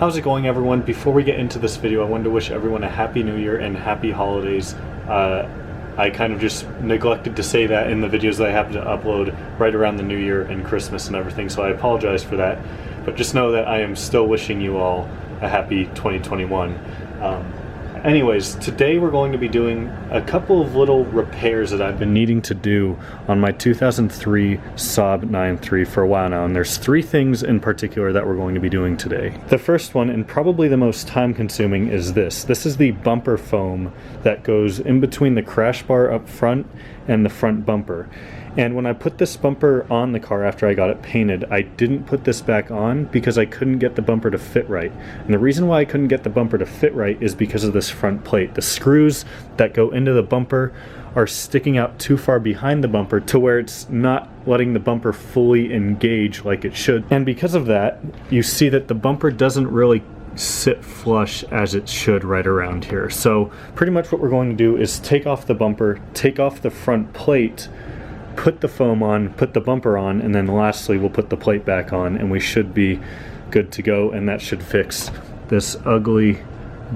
How's it going, everyone? Before we get into this video, I wanted to wish everyone a happy new year and happy holidays. I kind of just neglected to say that in the videos that I happen to upload right around the new year and Christmas and everything, so I apologize for that. But just know that I am still wishing you all a happy 2021. Anyways, today we're going to be doing a couple of little repairs that I've been needing to do on my 2003 Saab 9-3 for a while now, and there's three things in particular that we're going to be doing today. The first one, and probably the most time-consuming, is this. This is the bumper foam that goes in between the crash bar up front and the front bumper. And when I put this bumper on the car after I got it painted, I didn't put this back on because I couldn't get the bumper to fit right. And the reason why I couldn't get the bumper to fit right is because of this front plate. The screws that go into the bumper are sticking out too far behind the bumper to where it's not letting the bumper fully engage like it should. And because of that, you see that the bumper doesn't really sit flush as it should right around here. So pretty much what we're going to do is take off the bumper, take off the front plate, put the foam on, put the bumper on, and then lastly we'll put the plate back on, and we should be good to go, and that should fix this ugly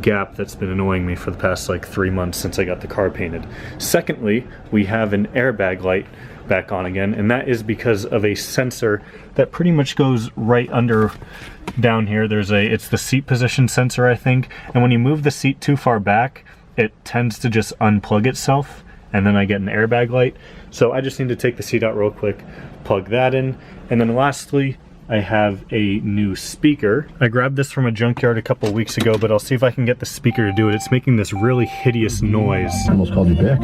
gap that's been annoying me for the past like 3 months since I got the car painted. Secondly, we have an airbag light back on again, and that is because of a sensor that pretty much goes right under down here. It's the seat position sensor, I think, and when you move the seat too far back, it tends to just unplug itself, and then I get an airbag light. So I just need to take the seat out real quick, plug that in, and then lastly, I have a new speaker. I grabbed this from a junkyard a couple weeks ago, but I'll see if I can get the speaker to do it. It's making this really hideous noise. I almost called you Vic.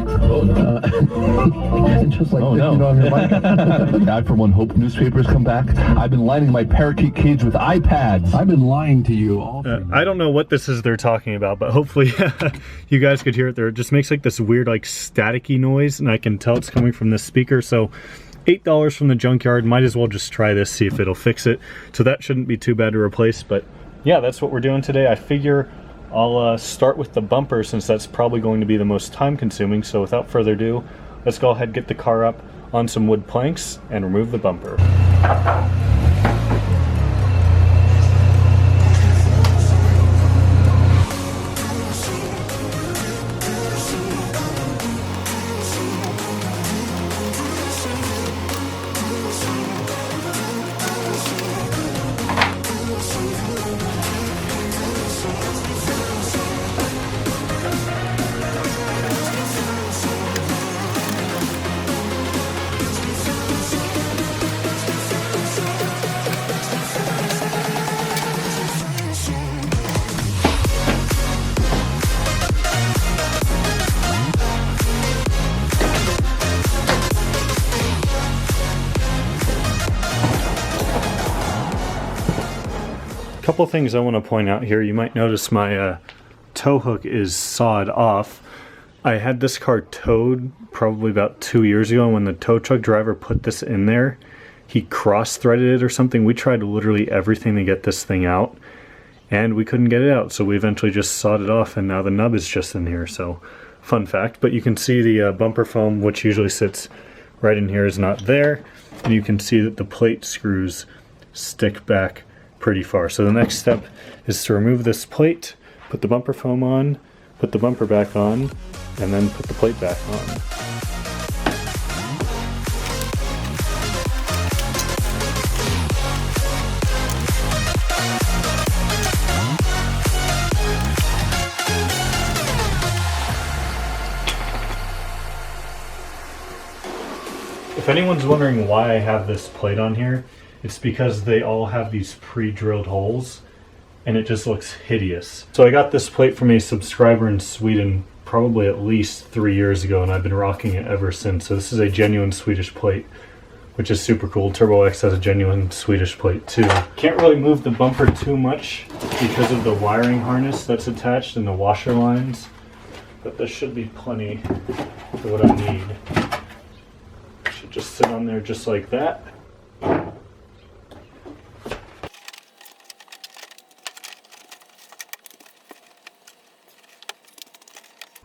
Just like on your mic. I, for one, hope newspapers come back. I've been lining my parakeet cage with iPads. I've been lying to you all. I don't know what this is they're talking about, but hopefully you guys could hear it there. It just makes like this weird, like staticky noise, and I can tell it's coming from this speaker. So $8 from the junkyard, might as well just try this, see if it'll fix it. So that shouldn't be too bad to replace, but yeah, that's what we're doing today. I figure I'll start with the bumper since that's probably going to be the most time consuming. So without further ado, let's go ahead and get the car up on some wood planks and remove the bumper. Couple things I want to point out here. You might notice my tow hook is sawed off. I had this car towed probably about 2 years ago, and when the tow truck driver put this in there, he cross-threaded it or something. We tried literally everything to get this thing out, and we couldn't get it out, so we eventually just sawed it off, and now the nub is just in here. So fun fact. But you can see the bumper foam, which usually sits right in here, is not there, and you can see that the plate screws stick back pretty far. So the next step is to remove this plate, put the bumper foam on, put the bumper back on, and then put the plate back on. If anyone's wondering why I have this plate on here, it's because they all have these pre-drilled holes, and it just looks hideous. So I got this plate from a subscriber in Sweden probably at least 3 years ago, and I've been rocking it ever since. So this is a genuine Swedish plate, which is super cool. Turbo X has a genuine Swedish plate too. Can't really move the bumper too much because of the wiring harness that's attached and the washer lines, but this should be plenty for what I need. Should just sit on there just like that.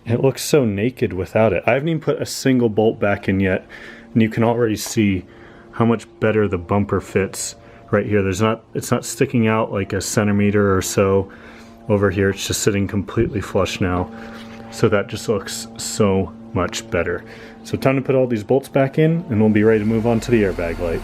It looks so naked without it. I haven't even put a single bolt back in yet, and you can already see how much better the bumper fits right here. It's not sticking out like a centimeter or so over here. It's just sitting completely flush now. So that just looks so much better. So time to put all these bolts back in and we'll be ready to move on to the airbag light.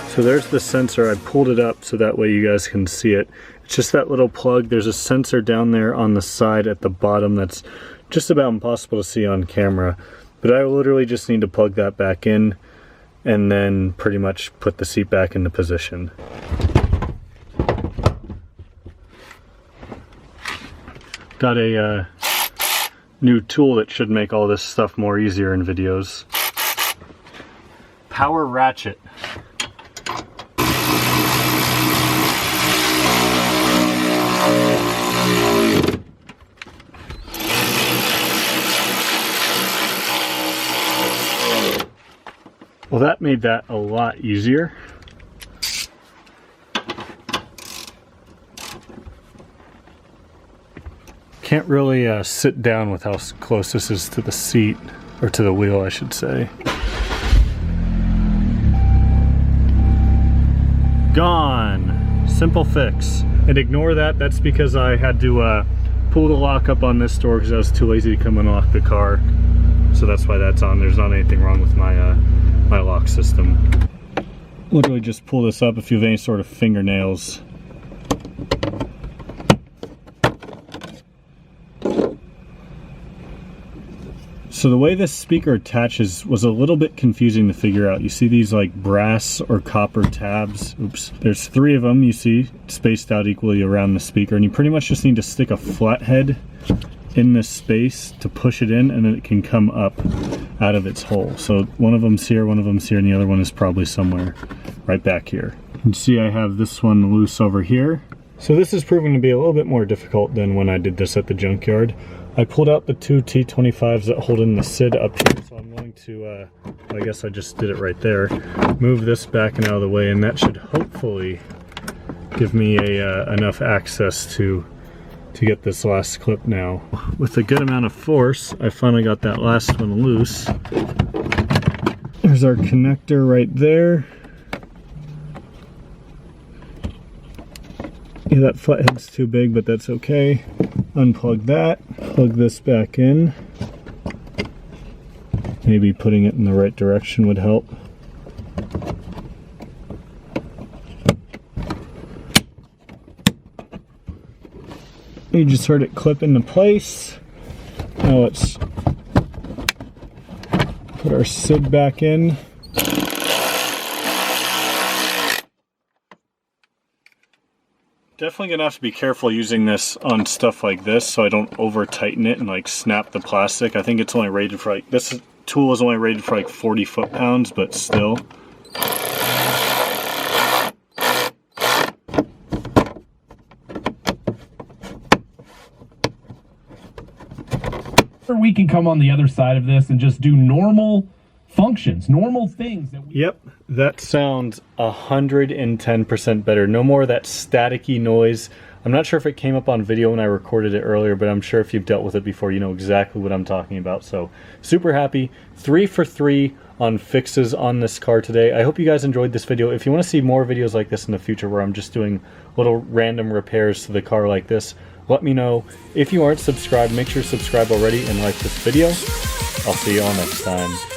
So there's the sensor. I pulled it up so that way you guys can see it. It's just that little plug. There's a sensor down there on the side at the bottom that's just about impossible to see on camera. But I literally just need to plug that back in and then pretty much put the seat back into position. Got a new tool that should make all this stuff more easier in videos. Power ratchet. Well, that made that a lot easier. Can't really sit down with how close this is to the seat, or to the wheel, I should say. Gone. Simple fix. And ignore that. That's because I had to pull the lock up on this door because I was too lazy to come unlock the car. So that's why that's on. There's not anything wrong with my my lock system. Literally just pull this up if you have any sort of fingernails. So the way this speaker attaches was a little bit confusing to figure out. You see these like brass or copper tabs. Oops. There's 3 of them, you see, spaced out equally around the speaker, and you pretty much just need to stick a flathead in this space to push it in, and then it can come up out of its hole. So one of them's here, one of them's here, and the other one is probably somewhere right back here. You can see I have this one loose over here. So this is proving to be a little bit more difficult than when I did this at the junkyard. I pulled out the 2 T25s that hold in the SID up here, so I'm going to, I guess I just did it right there, move this back and out of the way, and that should hopefully give me enough access to get this last clip now. With a good amount of force, I finally got that last one loose. There's our connector right there. Yeah, that flathead's too big, but that's okay. Unplug that, plug this back in. Maybe putting it in the right direction would help. You just heard it clip into place. Now let's put our SID back in. Definitely gonna have to be careful using this on stuff like this so I don't over tighten it and like snap the plastic. I think it's only rated for like, this tool is only rated for like 40 foot-pounds, but still. We can come on the other side of this and just do normal functions, normal things that we... Yep, that sounds 110% better. No more of that staticky noise. I'm not sure if it came up on video when I recorded it earlier, but I'm sure if you've dealt with it before, you know exactly what I'm talking about. So super happy. 3 for 3 on fixes on this car today. I hope you guys enjoyed this video. If you want to see more videos like this in the future where I'm just doing little random repairs to the car like this, let me know. If you aren't subscribed, make sure to subscribe already and like this video. I'll see you all next time.